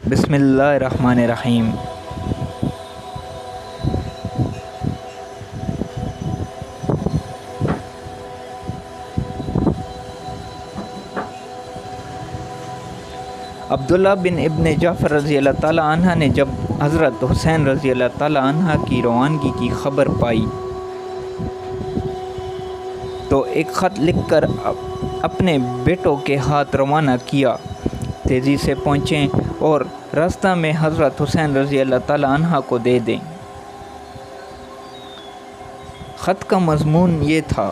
بسم اللہ الرحمن الرحیم۔ عبداللہ بن ابن جعفر رضی اللہ تعالیٰ عنہ نے جب حضرت حسین رضی اللہ تعالیٰ عنہ کی روانگی کی خبر پائی تو ایک خط لکھ کر اپنے بیٹوں کے ہاتھ روانہ کیا، تیزی سے پہنچیں اور راستہ میں حضرت حسین رضی اللہ تعالیٰ عنہ کو دے دیں۔ خط کا مضمون یہ تھا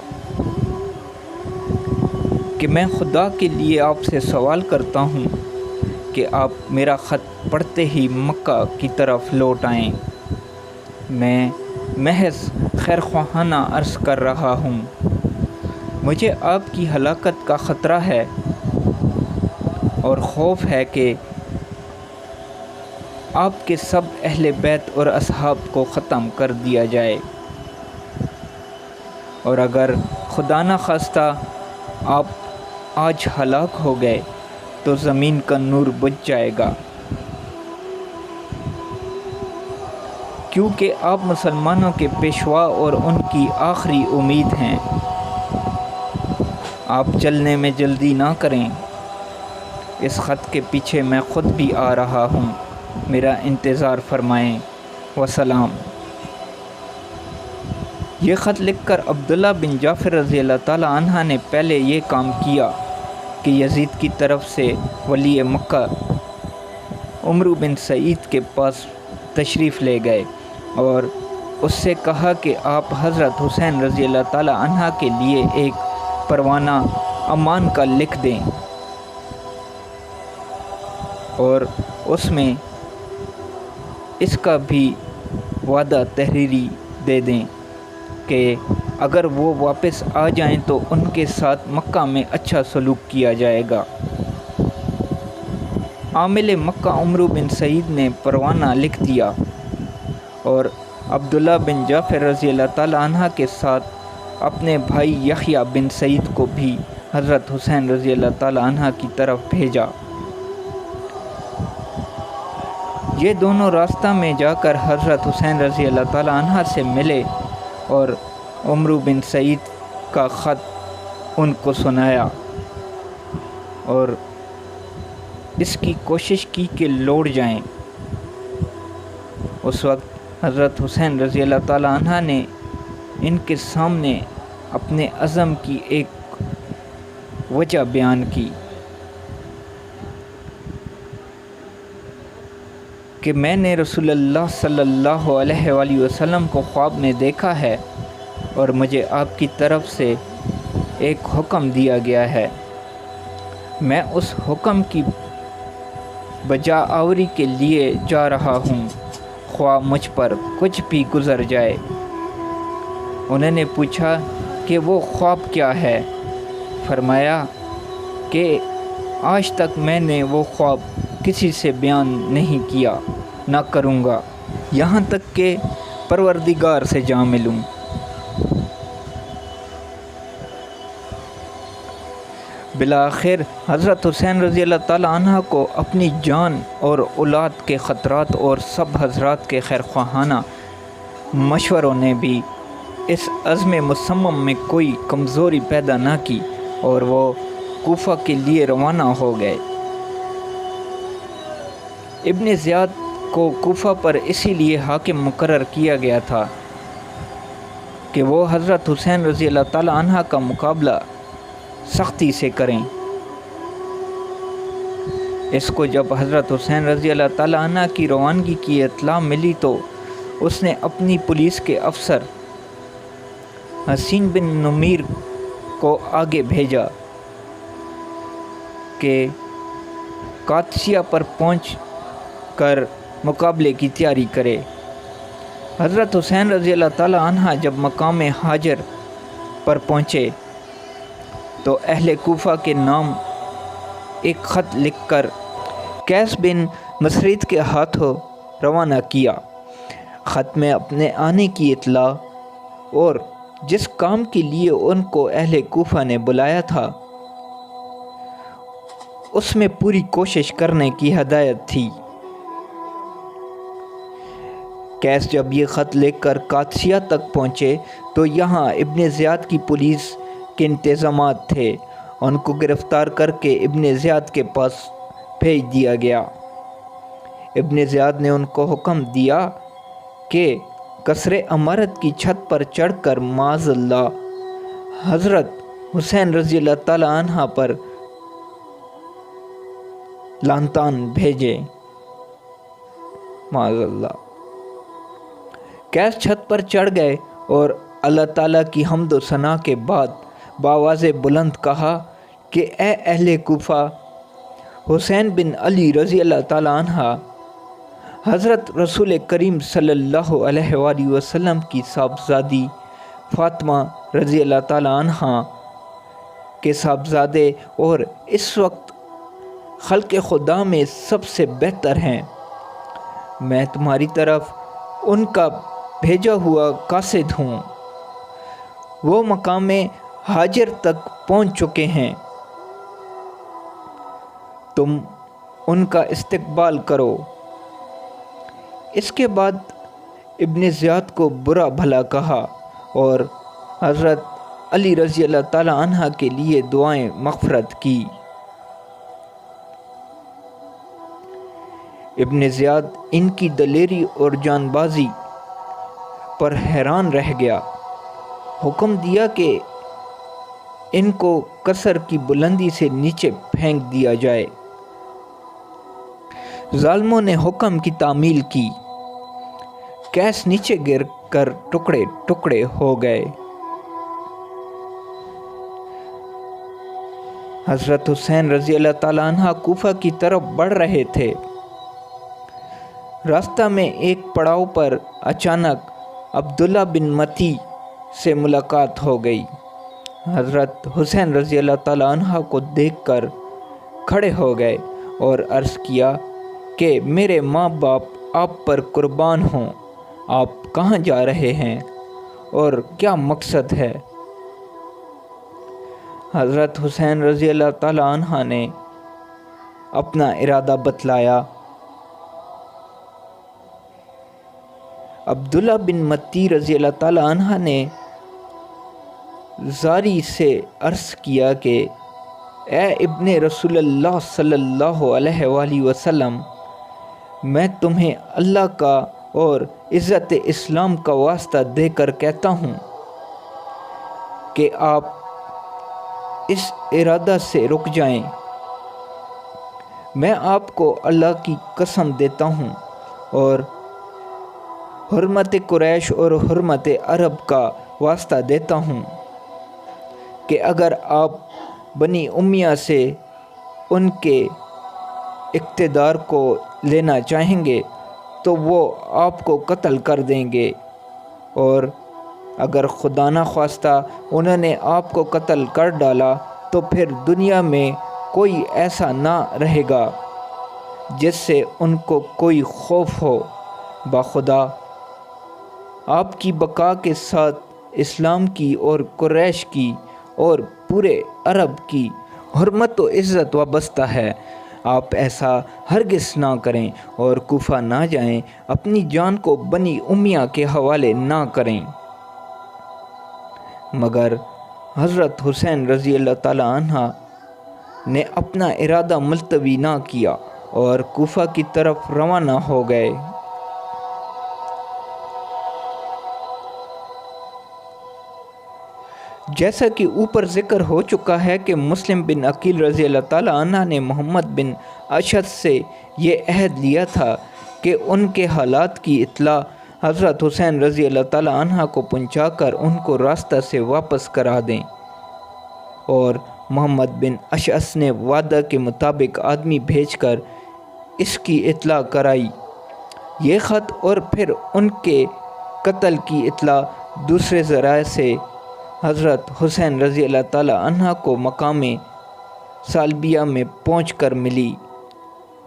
کہ میں خدا کے لیے آپ سے سوال کرتا ہوں کہ آپ میرا خط پڑھتے ہی مکہ کی طرف لوٹ آئیں۔ میں محض خیر خواہانہ عرض کر رہا ہوں، مجھے آپ کی ہلاکت کا خطرہ ہے اور خوف ہے کہ آپ کے سب اہل بیت اور اصحاب کو ختم کر دیا جائے، اور اگر خدا نخواستہ آپ آج ہلاک ہو گئے تو زمین کا نور بجھ جائے گا، کیونکہ آپ مسلمانوں کے پیشوا اور ان کی آخری امید ہیں۔ آپ چلنے میں جلدی نہ کریں، اس خط کے پیچھے میں خود بھی آ رہا ہوں، میرا انتظار فرمائیں، وسلام۔ یہ خط لکھ کر عبداللہ بن جعفر رضی اللہ تعالیٰ عنہ نے پہلے یہ کام کیا کہ یزید کی طرف سے ولی مکہ عمرو بن سعید کے پاس تشریف لے گئے اور اس سے کہا کہ آپ حضرت حسین رضی اللہ تعالیٰ عنہ کے لیے ایک پروانہ امان کا لکھ دیں اور اس میں اس کا بھی وعدہ تحریری دے دیں کہ اگر وہ واپس آ جائیں تو ان کے ساتھ مکہ میں اچھا سلوک کیا جائے گا۔ عامل مکہ عمرو بن سعید نے پروانہ لکھ دیا اور عبداللہ بن جعفر رضی اللہ تعالیٰ عنہ کے ساتھ اپنے بھائی یحییٰ بن سعید کو بھی حضرت حسین رضی اللہ تعالیٰ عنہ کی طرف بھیجا۔ یہ دونوں راستہ میں جا کر حضرت حسین رضی اللہ تعالیٰ عنہ سے ملے اور عمرو بن سعید کا خط ان کو سنایا اور اس کی کوشش کی کہ لوٹ جائیں۔ اس وقت حضرت حسین رضی اللہ تعالیٰ عنہ نے ان کے سامنے اپنے عزم کی ایک وجہ بیان کی کہ میں نے رسول اللہ صلی اللہ علیہ وآلہ وسلم کو خواب میں دیکھا ہے اور مجھے آپ کی طرف سے ایک حکم دیا گیا ہے، میں اس حکم کی بجا آوری کے لیے جا رہا ہوں، خواہ مجھ پر کچھ بھی گزر جائے۔ انہوں نے پوچھا کہ وہ خواب کیا ہے؟ فرمایا کہ آج تک میں نے وہ خواب کسی سے بیان نہیں کیا، نہ کروں گا، یہاں تک کہ پروردگار سے جا ملوں۔ بالآخر حضرت حسین رضی اللہ تعالیٰ عنہ کو اپنی جان اور اولاد کے خطرات اور سب حضرات کے خیر خواہانہ مشوروں نے بھی اس عزم مصمم میں کوئی کمزوری پیدا نہ کی اور وہ کوفہ کے لیے روانہ ہو گئے۔ ابن زیاد کو کوفہ پر اسی لیے حاکم مقرر کیا گیا تھا کہ وہ حضرت حسین رضی اللہ تعالیٰ عنہ کا مقابلہ سختی سے کریں۔ اس کو جب حضرت حسین رضی اللہ تعالیٰ عنہ کی روانگی کی اطلاع ملی تو اس نے اپنی پولیس کے افسر حسین بن نمیر کو آگے بھیجا کہ قادسیہ پر پہنچ کر مقابلے کی تیاری کرے۔ حضرت حسین رضی اللہ تعالیٰ عنہ جب مقام ہاجر پر پہنچے تو اہل کوفہ کے نام ایک خط لکھ کر قیس بن مسریت کے ہاتھوں روانہ کیا۔ خط میں اپنے آنے کی اطلاع اور جس کام کے لیے ان کو اہل کوفہ نے بلایا تھا اس میں پوری کوشش کرنے کی ہدایت تھی۔ قیس جب یہ خط لے کر قادسیہ تک پہنچے تو یہاں ابن زیاد کی پولیس کے انتظامات تھے۔ ان کو گرفتار کر کے ابن زیاد کے پاس بھیج دیا گیا۔ ابن زیاد نے ان کو حکم دیا کہ قصر عمارت کی چھت پر چڑھ کر معاذ اللہ حضرت حسین رضی اللہ تعالیٰ عنہ پر لعنتان بھیجے، معاذ اللہ۔ قیس چھت پر چڑھ گئے اور اللہ تعالیٰ کی حمد و ثنا کے بعد بآواز بلند کہا کہ اے اہل کوفہ، حسین بن علی رضی اللہ تعالیٰ عنہ حضرت رسول کریم صلی اللہ علیہ وآلہ وسلم کی صاحبزادی فاطمہ رضی اللہ تعالیٰ عنہ کے صاحبزادے اور اس وقت خلق خدا میں سب سے بہتر ہیں۔ میں تمہاری طرف ان کا بھیجا ہوا قاصد ہوں۔ وہ مقام ہاجر تک پہنچ چکے ہیں، تم ان کا استقبال کرو۔ اس کے بعد ابن زیاد کو برا بھلا کہا اور حضرت علی رضی اللہ تعالیٰ عنہ کے لیے دعائیں مغفرت کی۔ ابن زیاد ان کی دلیری اور جان بازی پر حیران رہ گیا۔ حکم دیا کہ ان کو قصر کی بلندی سے نیچے پھینک دیا جائے۔ ظالموں نے حکم کی تعمیل کی۔ قیس نیچے گر کر ٹکڑے ٹکڑے ہو گئے۔ حضرت حسین رضی اللہ تعالیٰ عنہ کوفہ کی طرف بڑھ رہے تھے۔ راستہ میں ایک پڑاؤ پر اچانک عبداللہ بن متی سے ملاقات ہو گئی۔ حضرت حسین رضی اللہ تعالیٰ عنہ کو دیکھ کر کھڑے ہو گئے اور عرض کیا کہ میرے ماں باپ آپ پر قربان ہوں، آپ کہاں جا رہے ہیں اور کیا مقصد ہے؟ حضرت حسین رضی اللہ تعالیٰ عنہ نے اپنا ارادہ بتلایا۔ عبداللہ بن متی رضی اللہ تعالیٰ عنہ نے زاری سے عرض کیا کہ اے ابن رسول اللہ صلی اللہ علیہ وآلہ وسلم، میں تمہیں اللہ کا اور عزت اسلام کا واسطہ دے کر کہتا ہوں کہ آپ اس ارادہ سے رک جائیں۔ میں آپ کو اللہ کی قسم دیتا ہوں اور حرمت قریش اور حرمت عرب کا واسطہ دیتا ہوں کہ اگر آپ بنی امیہ سے ان کے اقتدار کو لینا چاہیں گے تو وہ آپ کو قتل کر دیں گے، اور اگر خدا نخواستہ انہوں نے آپ کو قتل کر ڈالا تو پھر دنیا میں کوئی ایسا نہ رہے گا جس سے ان کو کوئی خوف ہو۔ بخدا آپ کی بقا کے ساتھ اسلام کی اور قریش کی اور پورے عرب کی حرمت و عزت وابستہ ہے۔ آپ ایسا ہرگز نہ کریں اور کوفہ نہ جائیں، اپنی جان کو بنی امیہ کے حوالے نہ کریں۔ مگر حضرت حسین رضی اللہ تعالیٰ عنہ نے اپنا ارادہ ملتوی نہ کیا اور کوفہ کی طرف روانہ ہو گئے۔ جیسا کہ اوپر ذکر ہو چکا ہے کہ مسلم بن عقیل رضی اللہ تعالیٰ عنہ نے محمد بن اشعث سے یہ عہد لیا تھا کہ ان کے حالات کی اطلاع حضرت حسین رضی اللہ تعالیٰ عنہ کو پہنچا کر ان کو راستہ سے واپس کرا دیں، اور محمد بن اشعث نے وعدہ کے مطابق آدمی بھیج کر اس کی اطلاع کرائی۔ یہ خط اور پھر ان کے قتل کی اطلاع دوسرے ذرائع سے حضرت حسین رضی اللہ تعالیٰ عنہ کو مقام سالبیہ میں پہنچ کر ملی۔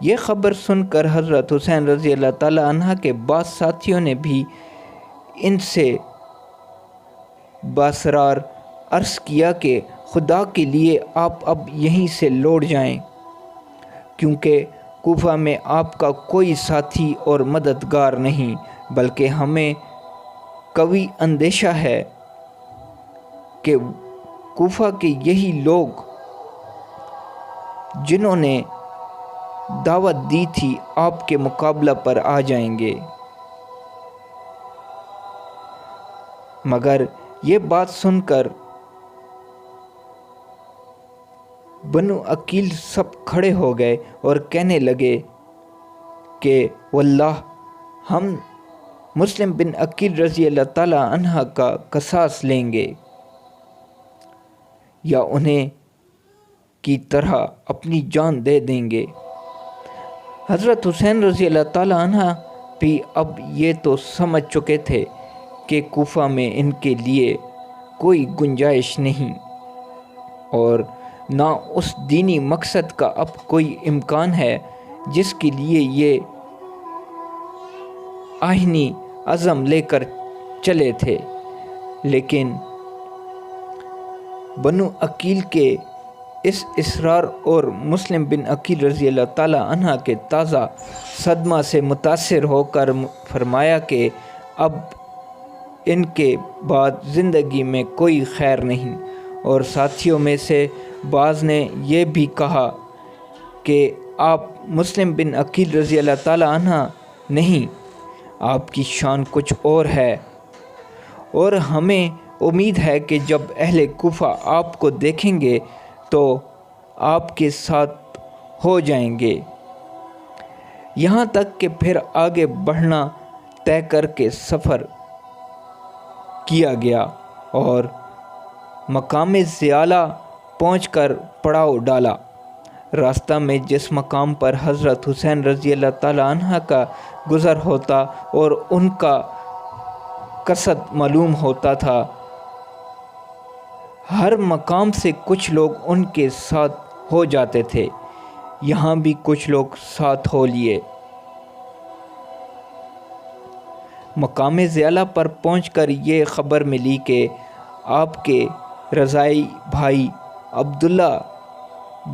یہ خبر سن کر حضرت حسین رضی اللہ تعالیٰ عنہ کے بعض ساتھیوں نے بھی ان سے باسرار عرض کیا کہ خدا کے لیے آپ اب یہیں سے لوٹ جائیں، کیونکہ کوفہ میں آپ کا کوئی ساتھی اور مددگار نہیں، بلکہ ہمیں قوی اندیشہ ہے کہ کوفہ کے یہی لوگ جنہوں نے دعوت دی تھی آپ کے مقابلہ پر آ جائیں گے۔ مگر یہ بات سن کر بنو عقیل سب کھڑے ہو گئے اور کہنے لگے کہ واللہ ہم مسلم بن عقیل رضی اللہ تعالی عنہ کا قصاص لیں گے یا انہیں کی طرح اپنی جان دے دیں گے۔ حضرت حسین رضی اللہ تعالی عنہ بھی اب یہ تو سمجھ چکے تھے کہ کوفہ میں ان کے لیے کوئی گنجائش نہیں اور نہ اس دینی مقصد کا اب کوئی امکان ہے جس کے لیے یہ آہنی عزم لے کر چلے تھے۔ لیکن بنو عقیل کے اس اصرار اور مسلم بن عقیل رضی اللہ تعالی عنہ کے تازہ صدمہ سے متاثر ہو کر فرمایا کہ اب ان کے بعد زندگی میں کوئی خیر نہیں، اور ساتھیوں میں سے بعض نے یہ بھی کہا کہ آپ مسلم بن عقیل رضی اللہ تعالی عنہ نہیں، آپ کی شان کچھ اور ہے، اور ہمیں امید ہے کہ جب اہل کوفہ آپ کو دیکھیں گے تو آپ کے ساتھ ہو جائیں گے۔ یہاں تک کہ پھر آگے بڑھنا طے کر کے سفر کیا گیا اور مقام زیالہ پہنچ کر پڑاؤ ڈالا۔ راستہ میں جس مقام پر حضرت حسین رضی اللہ تعالی عنہ کا گزر ہوتا اور ان کا قصد معلوم ہوتا تھا، ہر مقام سے کچھ لوگ ان کے ساتھ ہو جاتے تھے۔ یہاں بھی کچھ لوگ ساتھ ہو لیے۔ مقام زیالہ پر پہنچ کر یہ خبر ملی کہ آپ کے رضائی بھائی عبداللہ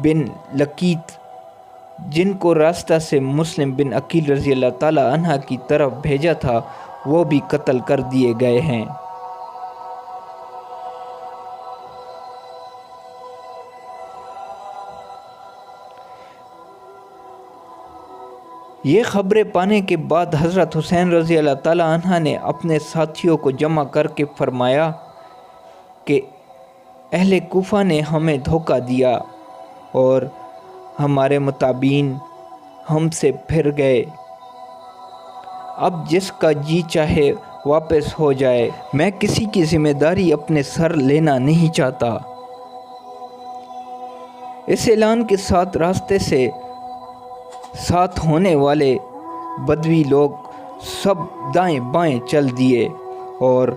بن لقیط، جن کو راستہ سے مسلم بن عقیل رضی اللہ تعالی عنہ کی طرف بھیجا تھا، وہ بھی قتل کر دیے گئے ہیں۔ یہ خبریں پانے کے بعد حضرت حسین رضی اللہ تعالی عنہ نے اپنے ساتھیوں کو جمع کر کے فرمایا کہ اہل کوفہ نے ہمیں دھوکہ دیا اور ہمارے متابعین ہم سے پھر گئے۔ اب جس کا جی چاہے واپس ہو جائے، میں کسی کی ذمہ داری اپنے سر لینا نہیں چاہتا۔ اس اعلان کے ساتھ راستے سے ساتھ ہونے والے بدوی لوگ سب دائیں بائیں چل دیے اور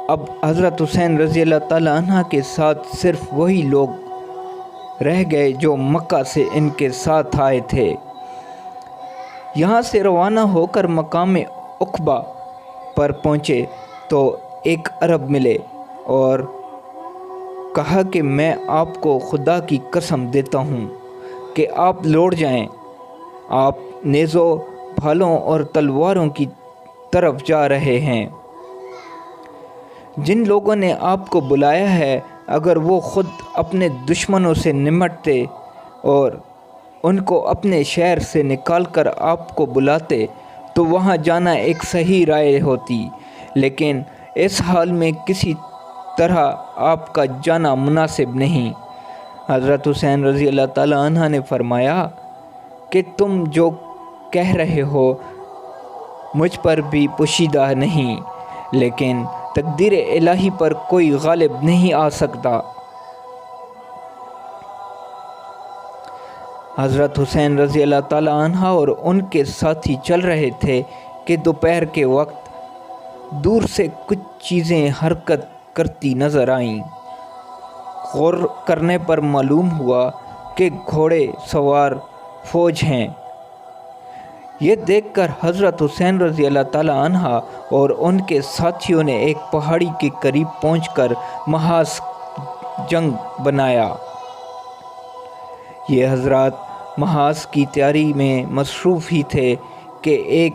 اب حضرت حسین رضی اللہ تعالی عنہ کے ساتھ صرف وہی لوگ رہ گئے جو مکہ سے ان کے ساتھ آئے تھے۔ یہاں سے روانہ ہو کر مقام عقبہ پر پہنچے تو ایک عرب ملے اور کہا کہ میں آپ کو خدا کی قسم دیتا ہوں کہ آپ لوٹ جائیں، آپ نیزوں، بھالوں اور تلواروں کی طرف جا رہے ہیں۔ جن لوگوں نے آپ کو بلایا ہے، اگر وہ خود اپنے دشمنوں سے نمٹتے اور ان کو اپنے شہر سے نکال کر آپ کو بلاتے تو وہاں جانا ایک صحیح رائے ہوتی، لیکن اس حال میں کسی طرح آپ کا جانا مناسب نہیں۔ حضرت حسین رضی اللہ تعالی عنہ نے فرمایا کہ تم جو کہہ رہے ہو مجھ پر بھی پوشیدہ نہیں، لیکن تقدیر الہی پر کوئی غالب نہیں آ سکتا۔ حضرت حسین رضی اللہ تعالی عنہ اور ان کے ساتھی چل رہے تھے کہ دوپہر کے وقت دور سے کچھ چیزیں حرکت کرتی نظر آئیں۔ غور کرنے پر معلوم ہوا کہ گھوڑے سوار فوج ہیں۔ یہ دیکھ کر حضرت حسین رضی اللہ تعالی عنہ اور ان کے ساتھیوں نے ایک پہاڑی کے قریب پہنچ کر محاذ جنگ بنایا۔ یہ حضرات محاذ کی تیاری میں مصروف ہی تھے کہ ایک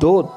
2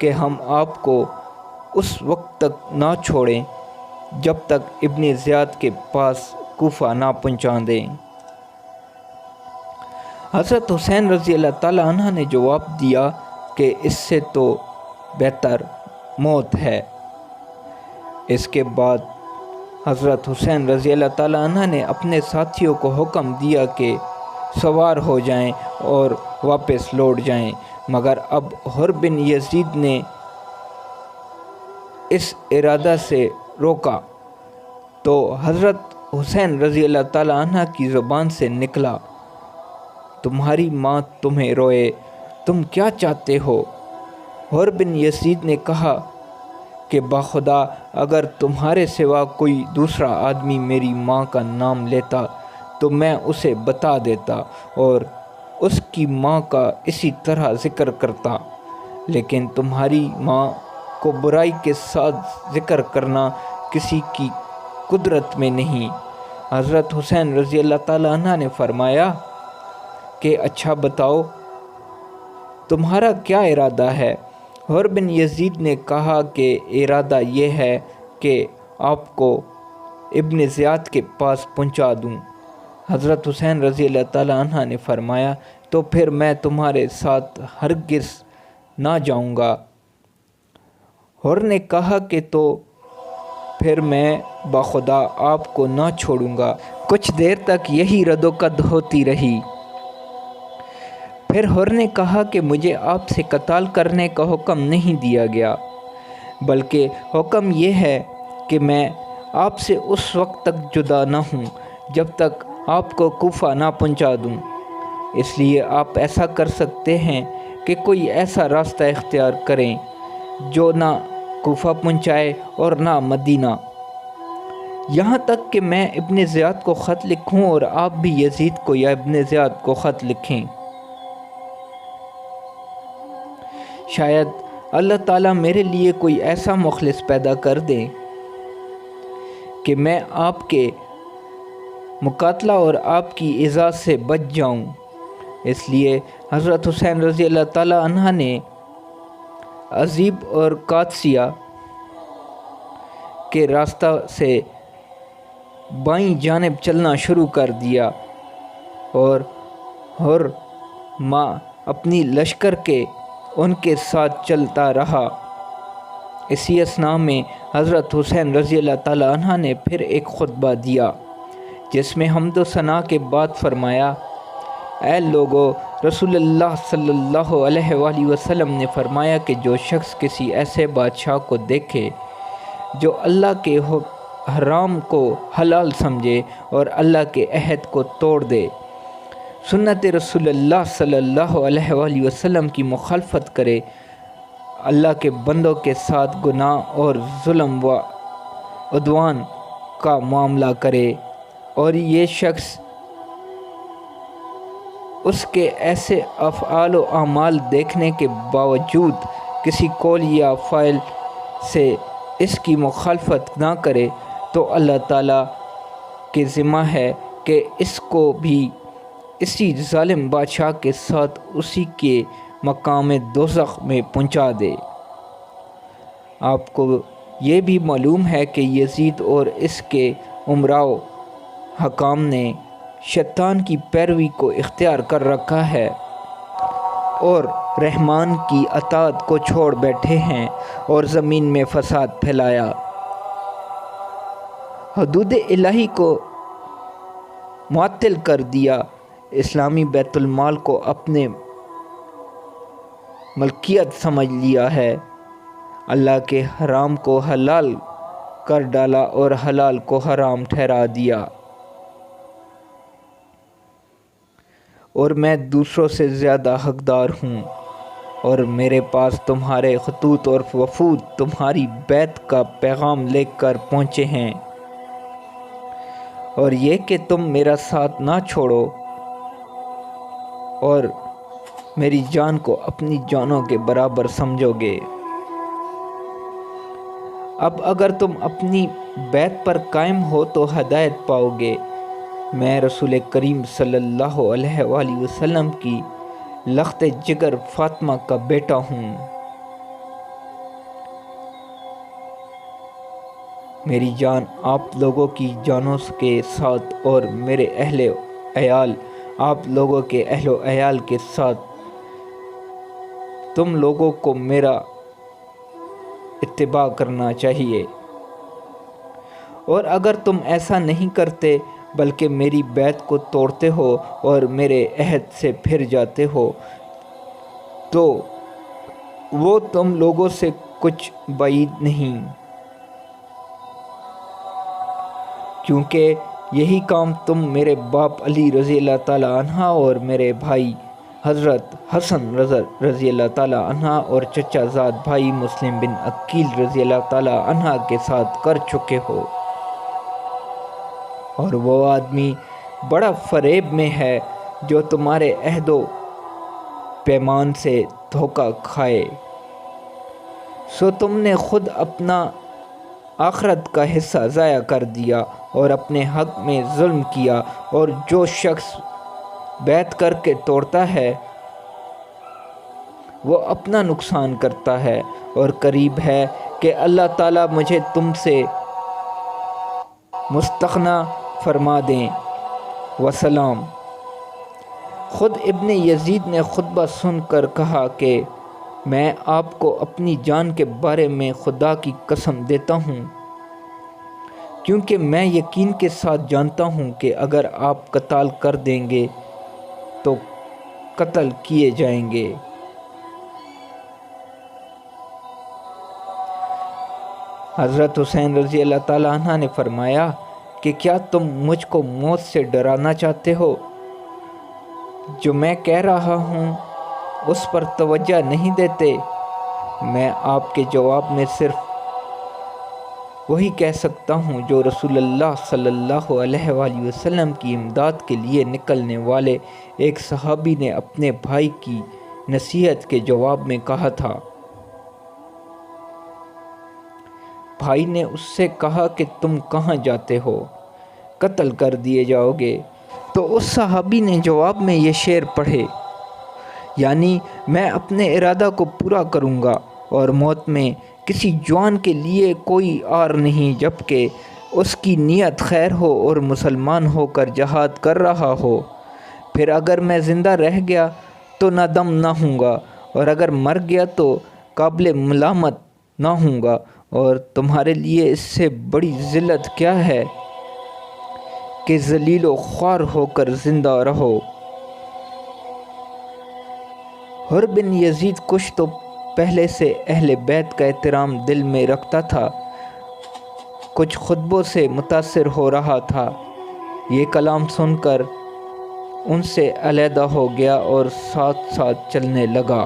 کہ ہم آپ کو اس وقت تک نہ چھوڑیں جب تک ابن زیاد کے پاس کوفہ نہ پہنچا دیں۔ حضرت حسین رضی اللہ تعالیٰ عنہ نے جواب دیا کہ اس سے تو بہتر موت ہے۔ اس کے بعد حضرت حسین رضی اللہ تعالیٰ عنہ نے اپنے ساتھیوں کو حکم دیا کہ سوار ہو جائیں اور واپس لوٹ جائیں، مگر اب حر بن یزید نے اس ارادہ سے روکا تو حضرت حسین رضی اللہ تعالیٰ عنہ کی زبان سے نکلا، تمہاری ماں تمہیں روئے، تم کیا چاہتے ہو؟ حر بن یزید نے کہا کہ باخدا اگر تمہارے سوا کوئی دوسرا آدمی میری ماں کا نام لیتا تو میں اسے بتا دیتا اور اس کی ماں کا اسی طرح ذکر کرتا، لیکن تمہاری ماں کو برائی کے ساتھ ذکر کرنا کسی کی قدرت میں نہیں۔ حضرت حسین رضی اللہ تعالیٰ عنہ نے فرمایا کہ اچھا بتاؤ تمہارا کیا ارادہ ہے؟ حر بن یزید نے کہا کہ ارادہ یہ ہے کہ آپ کو ابن زیاد کے پاس پہنچا دوں۔ حضرت حسین رضی اللہ تعالیٰ عنہ نے فرمایا تو پھر میں تمہارے ساتھ ہرگز نہ جاؤں گا۔ حر نے کہا کہ تو پھر میں باخدا آپ کو نہ چھوڑوں گا۔ کچھ دیر تک یہی رد و کد ہوتی رہی۔ پھر حر نے کہا کہ مجھے آپ سے قتال کرنے کا حکم نہیں دیا گیا، بلکہ حکم یہ ہے کہ میں آپ سے اس وقت تک جدا نہ ہوں جب تک آپ کو کوفہ نہ پہنچا دوں۔ اس لیے آپ ایسا کر سکتے ہیں کہ کوئی ایسا راستہ اختیار کریں جو نہ کوفہ پہنچائے اور نہ مدینہ، یہاں تک کہ میں ابن زیاد کو خط لکھوں اور آپ بھی یزید کو یا ابن زیاد کو خط لکھیں۔ شاید اللہ تعالیٰ میرے لیے کوئی ایسا مخلص پیدا کر دیں کہ میں آپ کے مقاتلہ اور آپ کی ایذا سے بچ جاؤں۔ اس لیے حضرت حسین رضی اللہ تعالیٰ عنہ نے عزیب اور قادسیہ کے راستہ سے بائیں جانب چلنا شروع کر دیا اور حر ماں اپنی لشکر کے ان کے ساتھ چلتا رہا۔ اسی اثناء میں حضرت حسین رضی اللہ تعالیٰ عنہ نے پھر ایک خطبہ دیا جس میں حمد و ثنا کے بعد فرمایا، اے لوگو، رسول اللہ صلی اللہ علیہ وآلہ وسلم نے فرمایا کہ جو شخص کسی ایسے بادشاہ کو دیکھے جو اللہ کے حرام کو حلال سمجھے اور اللہ کے عہد کو توڑ دے، سنت رسول اللہ صلی اللہ علیہ وآلہ وسلم کی مخالفت کرے، اللہ کے بندوں کے ساتھ گناہ اور ظلم و عدوان کا معاملہ کرے، اور یہ شخص اس کے ایسے افعال و اعمال دیکھنے کے باوجود کسی قول یا فعل سے اس کی مخالفت نہ کرے تو اللہ تعالیٰ کے ذمہ ہے کہ اس کو بھی اسی ظالم بادشاہ کے ساتھ اسی کے مقام دوزخ میں پہنچا دے۔ آپ کو یہ بھی معلوم ہے کہ یزید اور اس کے امراء و حکام نے شیطان کی پیروی کو اختیار کر رکھا ہے اور رحمان کی اطاعت کو چھوڑ بیٹھے ہیں اور زمین میں فساد پھیلایا، حدود الہی کو معطل کر دیا، اسلامی بیت المال کو اپنے ملکیت سمجھ لیا ہے، اللہ کے حرام کو حلال کر ڈالا اور حلال کو حرام ٹھہرا دیا، اور میں دوسروں سے زیادہ حقدار ہوں، اور میرے پاس تمہارے خطوط اور وفود تمہاری بیعت کا پیغام لے کر پہنچے ہیں، اور یہ کہ تم میرا ساتھ نہ چھوڑو اور میری جان کو اپنی جانوں کے برابر سمجھو گے۔ اب اگر تم اپنی بیعت پر قائم ہو تو ہدایت پاؤ گے۔ میں رسول کریم صلی اللہ علیہ وآلہ وسلم کی لخت جگر فاطمہ کا بیٹا ہوں۔ میری جان آپ لوگوں کی جانوں کے ساتھ اور میرے اہل عیال آپ لوگوں کے اہل و عیال کے ساتھ، تم لوگوں کو میرا اتباع کرنا چاہیے، اور اگر تم ایسا نہیں کرتے بلکہ میری بیعت کو توڑتے ہو اور میرے عہد سے پھر جاتے ہو تو وہ تم لوگوں سے کچھ بعید نہیں، کیونکہ یہی کام تم میرے باپ علی رضی اللہ تعالیٰ عنہ اور میرے بھائی حضرت حسن رضی اللہ تعالیٰ عنہ اور چچا زاد بھائی مسلم بن عقیل رضی اللہ تعالیٰ عنہ کے ساتھ کر چکے ہو، اور وہ آدمی بڑا فریب میں ہے جو تمہارے عہد و پیمان سے دھوکہ کھائے، سو تم نے خود اپنا آخرت کا حصہ ضائع کر دیا اور اپنے حق میں ظلم کیا، اور جو شخص بیعت کر کے توڑتا ہے وہ اپنا نقصان کرتا ہے، اور قریب ہے کہ اللہ تعالیٰ مجھے تم سے مستغنی فرما دیں۔ وسلام۔ خود ابن یزید نے خطبہ سن کر کہا کہ میں آپ کو اپنی جان کے بارے میں خدا کی قسم دیتا ہوں، کیونکہ میں یقین کے ساتھ جانتا ہوں کہ اگر آپ قتال کر دیں گے تو قتل کیے جائیں گے۔ حضرت حسین رضی اللہ تعالیٰ عنہ نے فرمایا کہ کیا تم مجھ کو موت سے ڈرانا چاہتے ہو؟ جو میں کہہ رہا ہوں اس پر توجہ نہیں دیتے۔ میں آپ کے جواب میں صرف وہی کہہ سکتا ہوں جو رسول اللہ صلی اللہ علیہ وآلہ وسلم کی امداد کے لیے نکلنے والے ایک صحابی نے اپنے بھائی کی نصیحت کے جواب میں کہا تھا۔ بھائی نے اس سے کہا کہ تم کہاں جاتے ہو؟ قتل کر دیے جاؤ گے۔ تو اس صحابی نے جواب میں یہ شعر پڑھے، یعنی میں اپنے ارادہ کو پورا کروں گا، اور موت میں کسی جوان کے لیے کوئی آر نہیں جبکہ اس کی نیت خیر ہو اور مسلمان ہو کر جہاد کر رہا ہو۔ پھر اگر میں زندہ رہ گیا تو نادم نہ ہوں گا، اور اگر مر گیا تو قابل ملامت نہ ہوں گا، اور تمہارے لیے اس سے بڑی ذلت کیا ہے کہ ذلیل و خوار ہو کر زندہ رہو۔ حر بن یزید کچھ تو پہلے سے اہل بیت کا احترام دل میں رکھتا تھا، کچھ خطبوں سے متاثر ہو رہا تھا۔ یہ کلام سن کر ان سے علیحدہ ہو گیا اور ساتھ ساتھ چلنے لگا۔